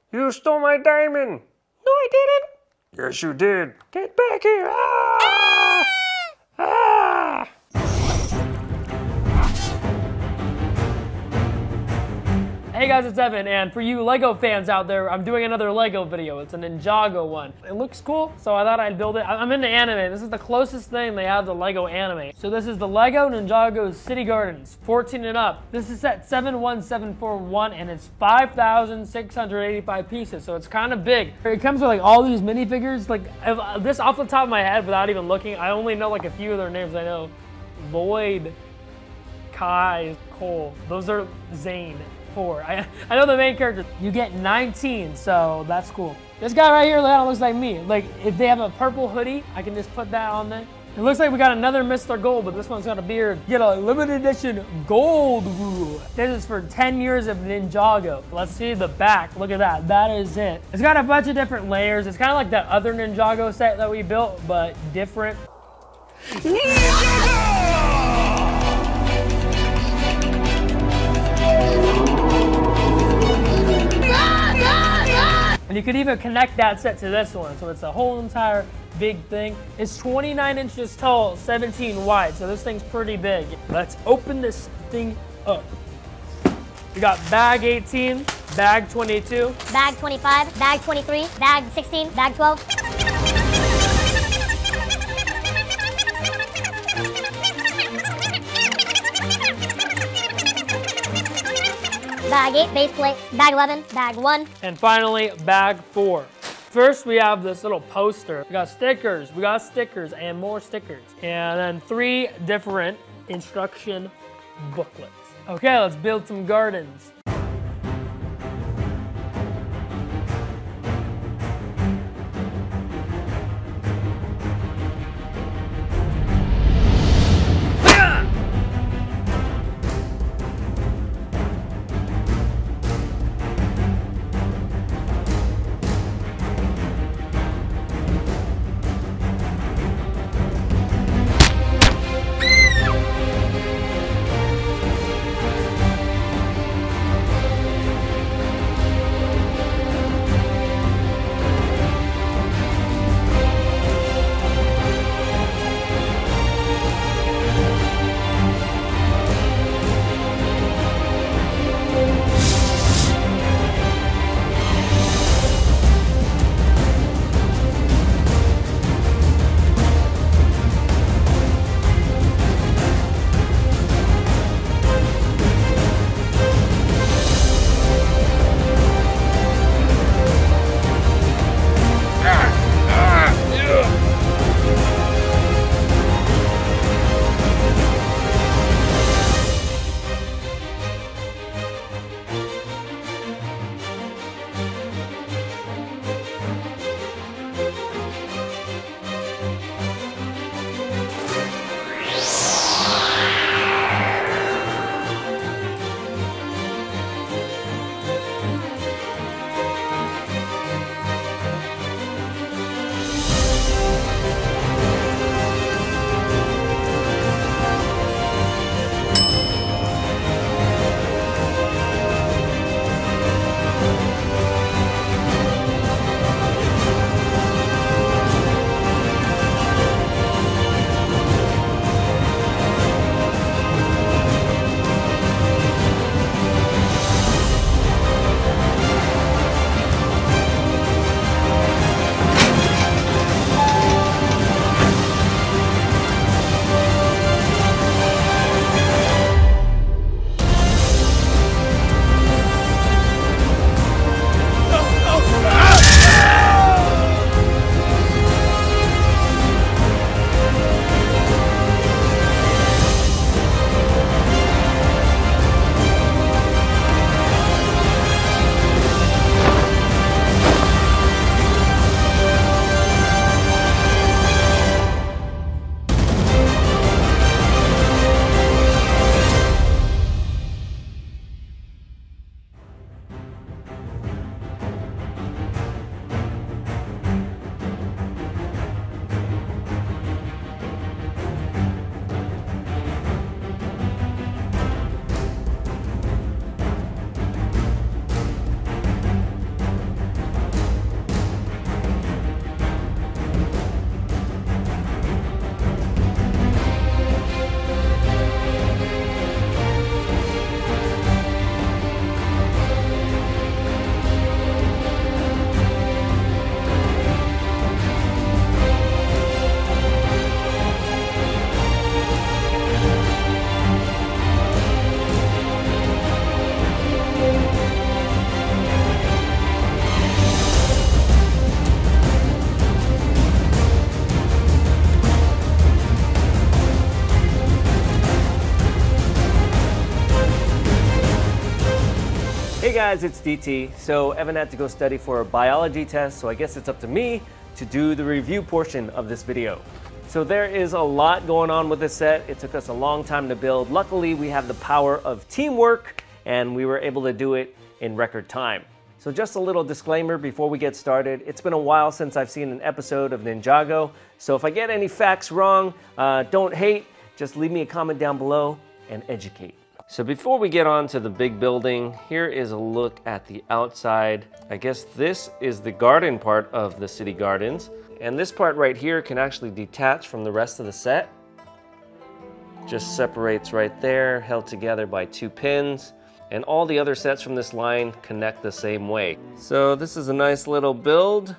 You stole my diamond! No, I didn't! Yes, you did! Get back here! Ah! Ah! Hey guys, it's Evan, and for you LEGO fans out there, I'm doing another LEGO video. It's a Ninjago one. It looks cool, so I thought I'd build it. I'm into anime. This is the closest thing they have to LEGO anime. So this is the LEGO Ninjago City Gardens, 14 and up. This is set 71741, and it's 5,685 pieces, so it's kind of big. It comes with like all these minifigures. Like this off the top of my head, without even looking, I only know like a few of their names. I know Lloyd, Kai, Cole. Those are Zane. I know the main character. You get 19, so that's cool. This guy right here looks like me. Like, if they have a purple hoodie, I can just put that on there. It looks like we got another Mr. Gold, but this one's got a beard. Get a limited edition gold rule. This is for 10 years of Ninjago. Let's see the back. Look at that. That is it. It's got a bunch of different layers. It's kind of like that other Ninjago set that we built, but different. And you could even connect that set to this one, so it's a whole entire big thing. It's 29 inches tall, 17 wide, so this thing's pretty big. Let's open this thing up. We got bag 18, bag 22, bag 25, bag 23, bag 16, bag 12. Bag 8, base plates, bag 11, bag 1. And finally, bag 4. First, we have this little poster. We got stickers, and more stickers. And then 3 different instruction booklets. Okay, let's build some gardens. guys, it's DT. So Evan had to go study for a biology test, so I guess it's up to me to do the review portion of this video. So there is a lot going on with this set. It took us a long time to build. Luckily, we have the power of teamwork, and we were able to do it in record time. So just a little disclaimer before we get started. It's been a while since I've seen an episode of Ninjago, so if I get any facts wrong, don't hate, just leave me a comment down below and educate. So before we get on to the big building, here is a look at the outside. I guess this is the garden part of the city gardens, and this part right here can actually detach from the rest of the set. Just separates right there, held together by 2 pins. And all the other sets from this line connect the same way. So this is a nice little build.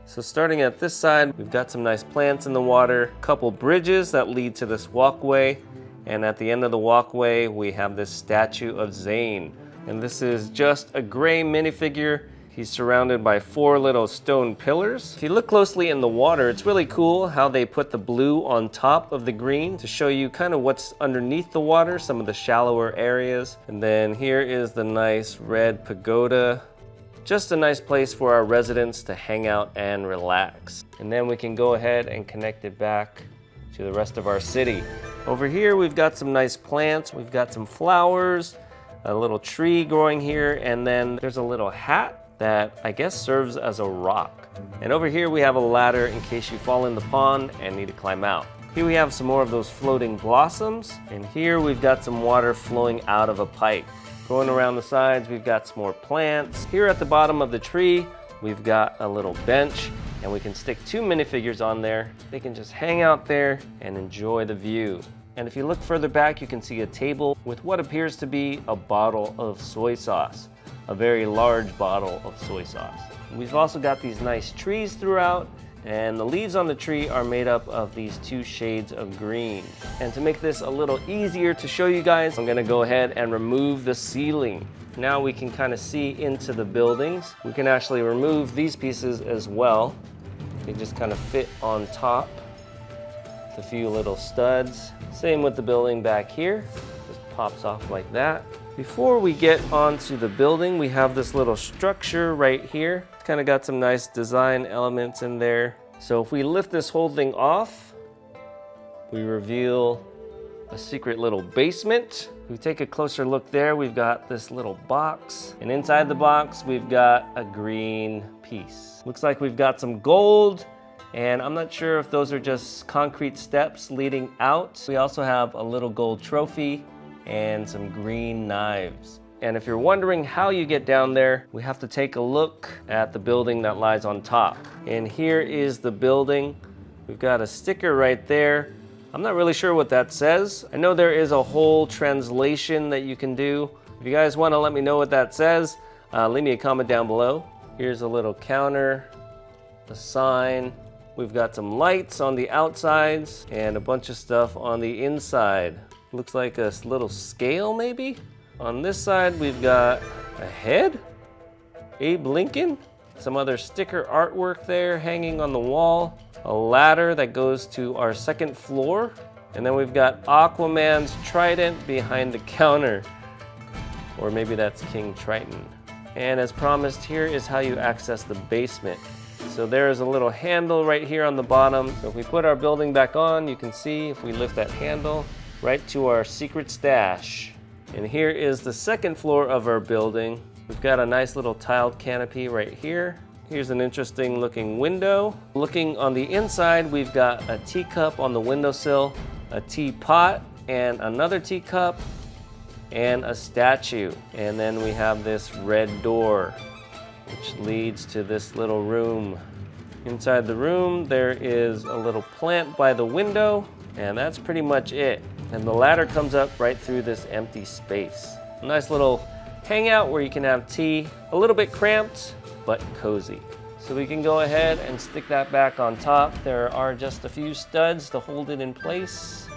So starting at this side, we've got some nice plants in the water, couple bridges that lead to this walkway. And at the end of the walkway, we have this statue of Zane. And this is just a gray minifigure. He's surrounded by 4 little stone pillars. If you look closely in the water, it's really cool how they put the blue on top of the green to show you kind of what's underneath the water, some of the shallower areas. And then here is the nice red pagoda. Just a nice place for our residents to hang out and relax. And then we can go ahead and connect it back to the rest of our city. Over here, we've got some nice plants. We've got some flowers, a little tree growing here, and then there's a little hat that I guess serves as a rock. And over here we have a ladder in case you fall in the pond and need to climb out. Here we have some more of those floating blossoms, and here we've got some water flowing out of a pipe. Going around the sides, we've got some more plants. Here at the bottom of the tree, we've got a little bench, and we can stick 2 minifigures on there. They can just hang out there and enjoy the view. And if you look further back, you can see a table with what appears to be a bottle of soy sauce. A very large bottle of soy sauce. We've also got these nice trees throughout, and the leaves on the tree are made up of these 2 shades of green. And to make this a little easier to show you guys, I'm gonna go ahead and remove the ceiling. Now we can kind of see into the buildings. We can actually remove these pieces as well. They just kind of fit on top with a few little studs. Same with the building back here. Just pops off like that. Before we get onto the building, we have this little structure right here. It's kind of got some nice design elements in there. So if we lift this whole thing off, we reveal a secret little basement. If we take a closer look there, we've got this little box. And inside the box, we've got a green piece. Looks like we've got some gold, and I'm not sure if those are just concrete steps leading out. We also have a little gold trophy and some green knives. And if you're wondering how you get down there, we have to take a look at the building that lies on top. And here is the building. We've got a sticker right there. I'm not really sure what that says. I know there is a whole translation that you can do. If you guys want to let me know what that says, leave me a comment down below. Here's a little counter, a sign. We've got some lights on the outsides and a bunch of stuff on the inside. Looks like a little scale, maybe? On this side, we've got a head, Abe Lincoln, some other sticker artwork there hanging on the wall, a ladder that goes to our 2nd floor, and then we've got Aquaman's trident behind the counter. Or maybe that's King Triton. And as promised, here is how you access the basement. So there's a little handle right here on the bottom. So if we put our building back on, you can see if we lift that handle, right to our secret stash. And here is the 2nd floor of our building. We've got a nice little tiled canopy right here. Here's an interesting looking window. Looking on the inside, we've got a teacup on the windowsill, a teapot, and another teacup, and a statue. And then we have this red door, which leads to this little room. Inside the room, there is a little plant by the window, and that's pretty much it. And the ladder comes up right through this empty space. A nice little hangout where you can have tea. A little bit cramped, but cozy. So we can go ahead and stick that back on top. There are just a few studs to hold it in place.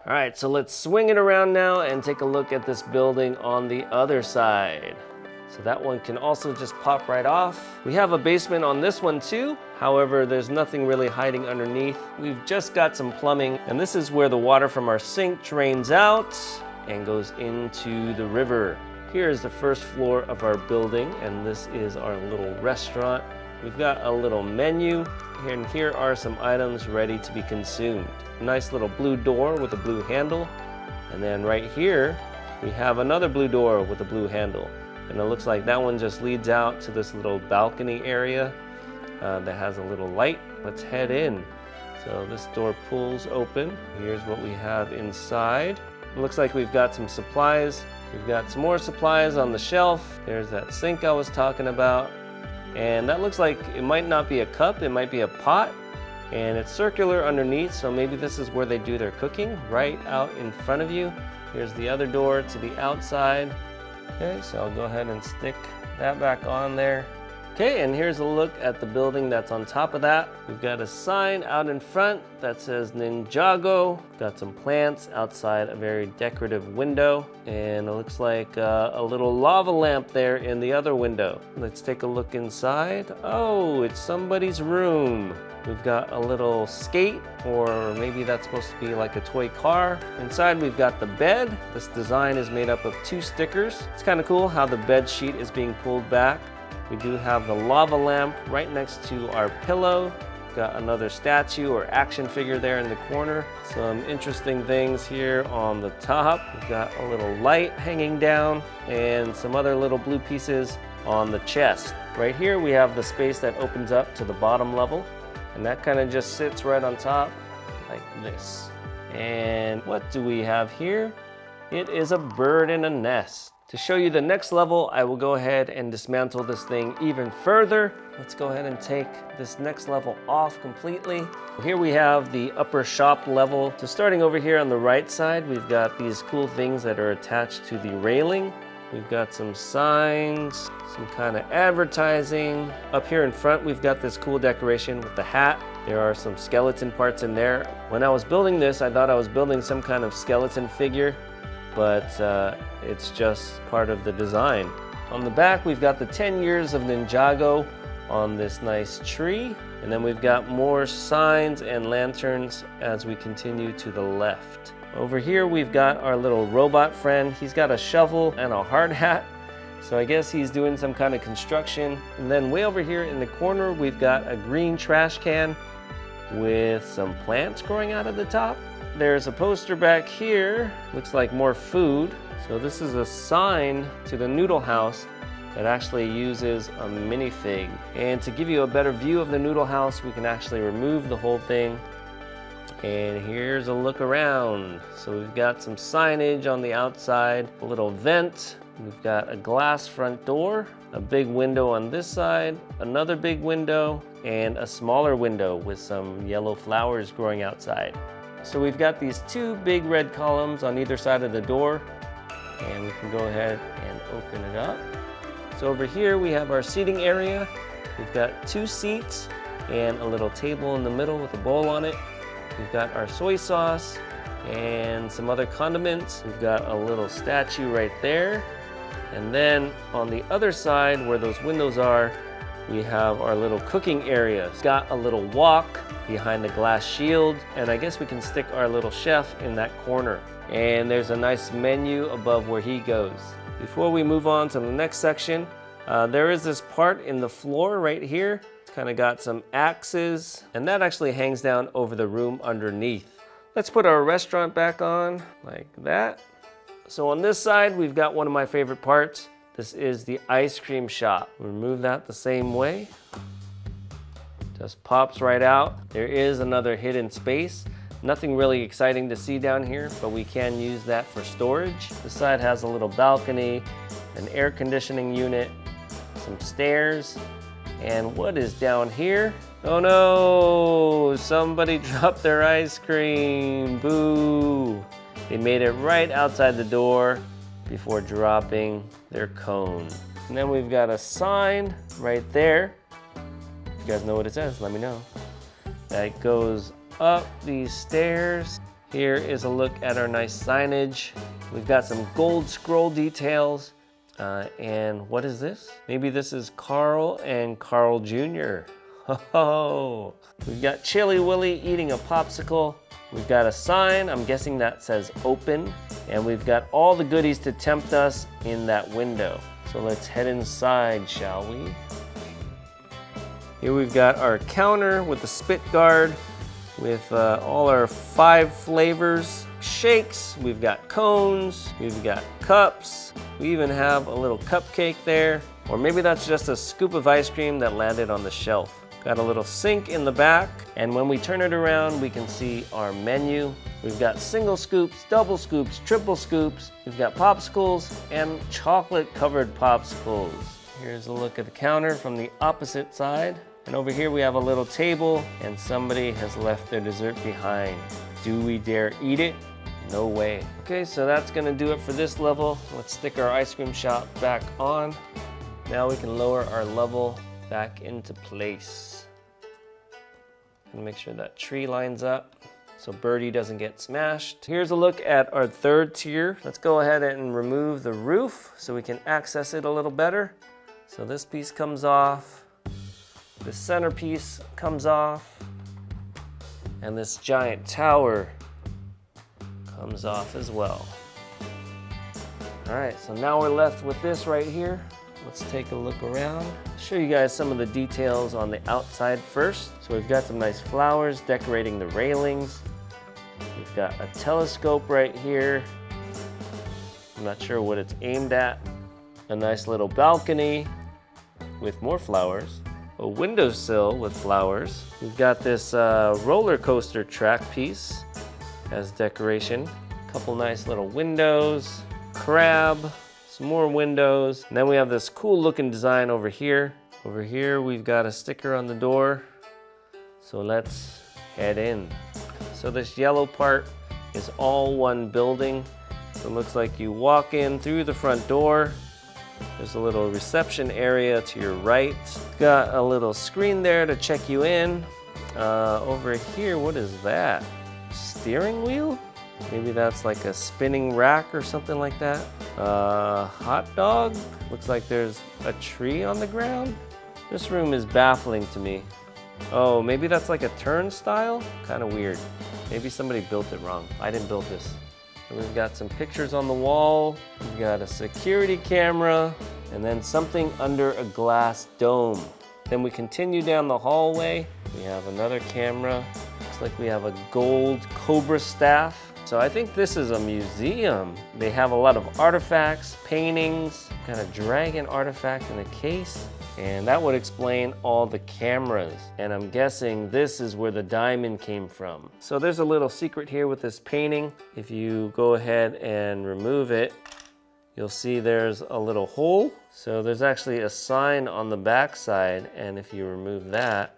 All right, so let's swing it around now and take a look at this building on the other side. So that one can also just pop right off. We have a basement on this one too. However, there's nothing really hiding underneath. We've just got some plumbing, and this is where the water from our sink drains out and goes into the river. Here is the first floor of our building, and this is our little restaurant. We've got a little menu, and here are some items ready to be consumed. A nice little blue door with a blue handle, and then right here we have another blue door with a blue handle. And it looks like that one just leads out to this little balcony area that has a little light. Let's head in. So this door pulls open. Here's what we have inside. It looks like we've got some supplies. We've got some more supplies on the shelf. There's that sink I was talking about. And that looks like it might not be a cup, it might be a pot. And it's circular underneath, so maybe this is where they do their cooking, right out in front of you. Here's the other door to the outside. Okay, so I'll go ahead and stick that back on there. Okay, and here's a look at the building that's on top of that. We've got a sign out in front that says Ninjago. Got some plants outside a very decorative window. And it looks like a little lava lamp there in the other window. Let's take a look inside. Oh, it's somebody's room. We've got a little skate, or maybe that's supposed to be like a toy car. Inside we've got the bed. This design is made up of 2 stickers. It's kind of cool how the bed sheet is being pulled back. We do have the lava lamp right next to our pillow. Got another statue or action figure there in the corner. Some interesting things here on the top. We've got a little light hanging down and some other little blue pieces on the chest. Right here we have the space that opens up to the bottom level. And that kind of just sits right on top like this. And what do we have here? It is a bird in a nest. To show you the next level, I will go ahead and dismantle this thing even further. Let's go ahead and take this next level off completely. Here we have the upper shop level. So starting over here on the right side, we've got these cool things that are attached to the railing. We've got some signs, some kind of advertising. Up here in front, we've got this cool decoration with the hat. There are some skeleton parts in there. When I was building this, I thought I was building some kind of skeleton figure, but it's just part of the design. On the back, we've got the 10 years of Ninjago on this nice tree. And then we've got more signs and lanterns as we continue to the left. Over here, we've got our little robot friend. He's got a shovel and a hard hat. So I guess he's doing some kind of construction. And then way over here in the corner, we've got a green trash can with some plants growing out of the top. There's a poster back here, looks like more food. So this is a sign to the Noodle House that actually uses a minifig. And to give you a better view of the Noodle House, we can actually remove the whole thing. And here's a look around. So we've got some signage on the outside, a little vent. We've got a glass front door, a big window on this side, another big window, and a smaller window with some yellow flowers growing outside. So we've got these 2 big red columns on either side of the door, and we can go ahead and open it up. So over here we have our seating area. We've got 2 seats and a little table in the middle with a bowl on it. We've got our soy sauce and some other condiments. We've got a little statue right there. And then on the other side where those windows are, we have our little cooking area. It's got a little wok behind the glass shield, and I guess we can stick our little chef in that corner. And there's a nice menu above where he goes. Before we move on to the next section, there is this part in the floor right here. It's kind of got some axes, and that actually hangs down over the room underneath. Let's put our restaurant back on like that. So on this side, we've got one of my favorite parts. This is the ice cream shop. Remove that the same way. Just pops right out. There is another hidden space. Nothing really exciting to see down here, but we can use that for storage. This side has a little balcony, an air conditioning unit, some stairs, and what is down here? Oh no, somebody dropped their ice cream, boo. They made it right outside the door before dropping their cone. And then we've got a sign right there. If you guys know what it says, let me know. That goes up these stairs. Here is a look at our nice signage. We've got some gold scroll details. And what is this? Maybe this is Carl and Carl Jr. Oh, we've got Chili Willy eating a popsicle. We've got a sign, I'm guessing that says open. And we've got all the goodies to tempt us in that window. So let's head inside, shall we? Here we've got our counter with the spit guard with all our 5 flavors. Shakes, we've got cones, we've got cups. We even have a little cupcake there. Or maybe that's just a scoop of ice cream that landed on the shelf. Got a little sink in the back, and when we turn it around, we can see our menu. We've got single scoops, double scoops, triple scoops. We've got popsicles and chocolate-covered popsicles. Here's a look at the counter from the opposite side. And over here we have a little table, and somebody has left their dessert behind. Do we dare eat it? No way. Okay, so that's gonna do it for this level. Let's stick our ice cream shop back on. Now we can lower our level back into place. And make sure that tree lines up so Birdie doesn't get smashed. Here's a look at our 3rd tier. Let's go ahead and remove the roof so we can access it a little better. So this piece comes off, the centerpiece comes off, and this giant tower comes off as well. All right, so now we're left with this right here. Let's take a look around. I'll show you guys some of the details on the outside first. So we've got some nice flowers decorating the railings. We've got a telescope right here. I'm not sure what it's aimed at. A nice little balcony with more flowers. A windowsill with flowers. We've got this roller coaster track piece as decoration. A couple nice little windows. Crab. Some more windows. And then we have this cool looking design over here. Over here we've got a sticker on the door. So let's head in. So this yellow part is all one building. So it looks like you walk in through the front door. There's a little reception area to your right. Got a little screen there to check you in. Over here, what is that? Steering wheel? Maybe that's like a spinning rack or something like that. Hot dog? Looks like there's a tree on the ground. This room is baffling to me. Oh, maybe that's like a turnstile? Kind of weird. Maybe somebody built it wrong. I didn't build this. And we've got some pictures on the wall. We've got a security camera and then something under a glass dome. Then we continue down the hallway. We have another camera. Looks like we have a gold cobra staff. So I think this is a museum. They have a lot of artifacts, paintings, kind of dragon artifact in a case. And that would explain all the cameras. And I'm guessing this is where the diamond came from. So there's a little secret here with this painting. If you go ahead and remove it, you'll see there's a little hole. So there's actually a sign on the back side. And if you remove that,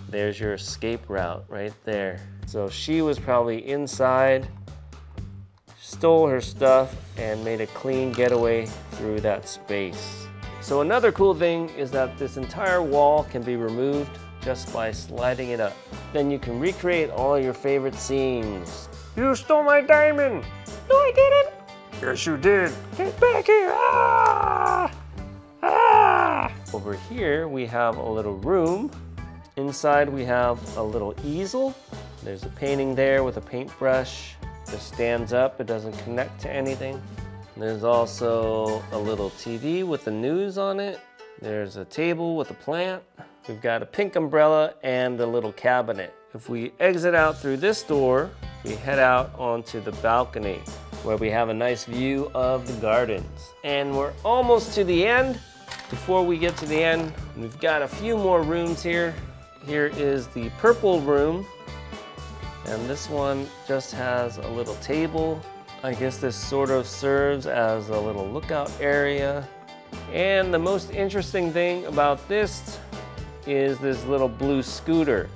there's your escape route right there. So she was probably inside, stole her stuff, and made a clean getaway through that space. So another cool thing is that this entire wall can be removed just by sliding it up. Then you can recreate all your favorite scenes. You stole my diamond! No, I didn't! Yes, you did! Get back here! Ah! Ah! Over here, we have a little room. Inside, we have a little easel. There's a painting there with a paintbrush. It stands up, it doesn't connect to anything. There's also a little TV with the news on it. There's a table with a plant. We've got a pink umbrella and a little cabinet. If we exit out through this door, we head out onto the balcony where we have a nice view of the gardens. And we're almost to the end. Before we get to the end, we've got a few more rooms here. Here is the purple room. And this one just has a little table. I guess this sort of serves as a little lookout area. And the most interesting thing about this is this little blue scooter.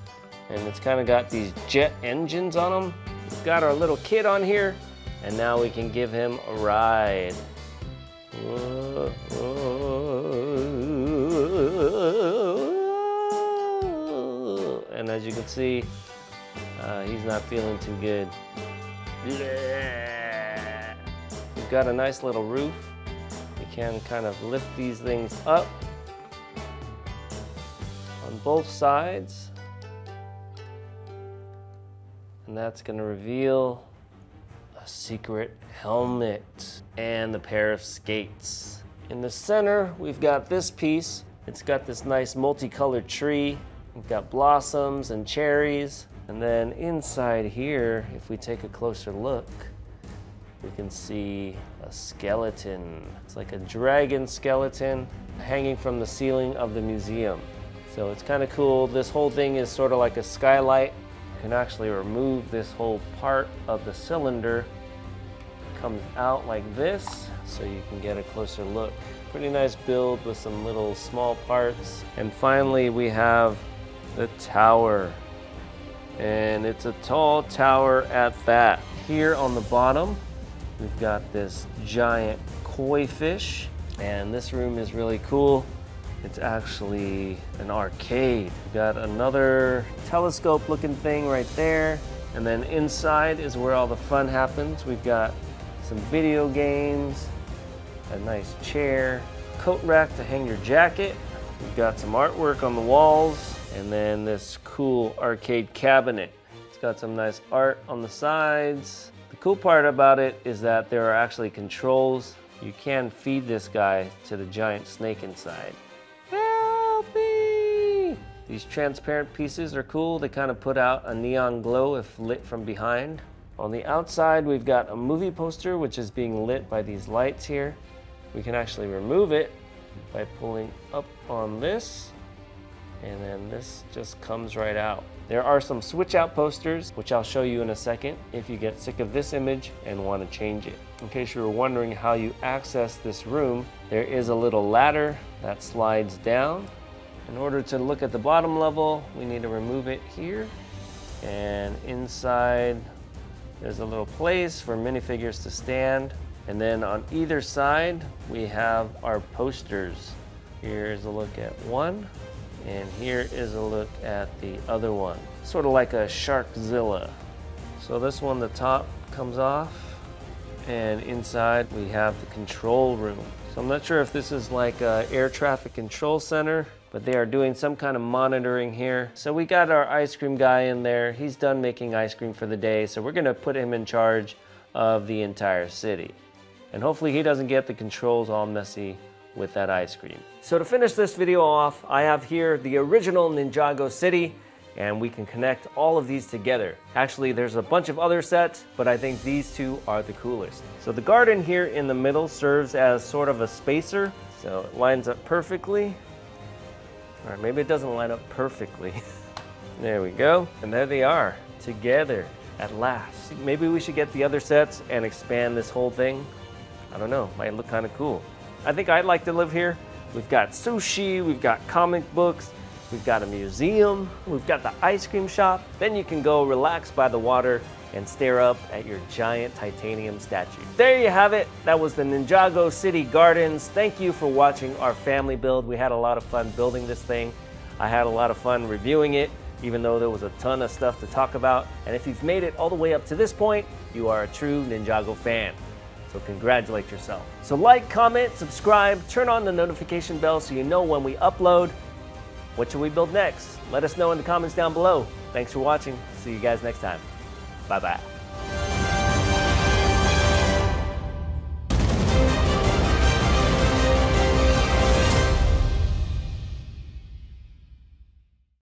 And it's kind of got these jet engines on them. We've got our little kid on here, and now we can give him a ride. Whoa, whoa. And as you can see, he's not feeling too good. We've got a nice little roof. You can kind of lift these things up. on both sides. And that's going to reveal a secret helmet and a pair of skates. In the center, we've got this piece. It's got this nice multicolored tree. We've got blossoms and cherries. And then inside here, if we take a closer look, we can see a skeleton. It's like a dragon skeleton hanging from the ceiling of the museum. So it's kind of cool. This whole thing is sort of like a skylight. You can actually remove this whole part of the cylinder. It comes out like this, so you can get a closer look. Pretty nice build with some little small parts. And finally, we have the tower. And it's a tall tower at that. Here on the bottom, we've got this giant koi fish. And this room is really cool. It's actually an arcade. We've got another telescope looking thing right there. And then inside is where all the fun happens. We've got some video games, a nice chair, coat rack to hang your jacket. We've got some artwork on the walls. And then this cool arcade cabinet. It's got some nice art on the sides. The cool part about it is that there are actually controls. You can feed this guy to the giant snake inside. Help me! These transparent pieces are cool. They kind of put out a neon glow if lit from behind. On the outside, we've got a movie poster which is being lit by these lights here. We can actually remove it by pulling up on this. And then this just comes right out. There are some switch out posters, which I'll show you in a second if you get sick of this image and want to change it. In case you were wondering how you access this room, there is a little ladder that slides down. In order to look at the bottom level, we need to remove it here. And inside, there's a little place for minifigures to stand. And then on either side, we have our posters. Here's a look at one. And here is a look at the other one. Sort of like a Sharkzilla. So this one, the top comes off, and inside we have the control room. So I'm not sure if this is like an air traffic control center, but they are doing some kind of monitoring here. So we got our ice cream guy in there. He's done making ice cream for the day, so we're gonna put him in charge of the entire city. And hopefully he doesn't get the controls all messy with that ice cream. So to finish this video off, I have here the original Ninjago City, and we can connect all of these together. Actually, there's a bunch of other sets, but I think these two are the coolest. So the garden here in the middle serves as sort of a spacer, so it lines up perfectly. All right, maybe it doesn't line up perfectly. There we go, and there they are, together at last. Maybe we should get the other sets and expand this whole thing. I don't know, might look kind of cool. I think I'd like to live here. We've got sushi, we've got comic books, we've got a museum, we've got the ice cream shop. Then you can go relax by the water and stare up at your giant titanium statue. There you have it. That was the Ninjago City Gardens. Thank you for watching our family build. We had a lot of fun building this thing. I had a lot of fun reviewing it, even though there was a ton of stuff to talk about. And if you've made it all the way up to this point, you are a true Ninjago fan. So congratulate yourself. So like, comment, subscribe, turn on the notification bell so you know when we upload. What should we build next? Let us know in the comments down below. Thanks for watching. See you guys next time. Bye-bye.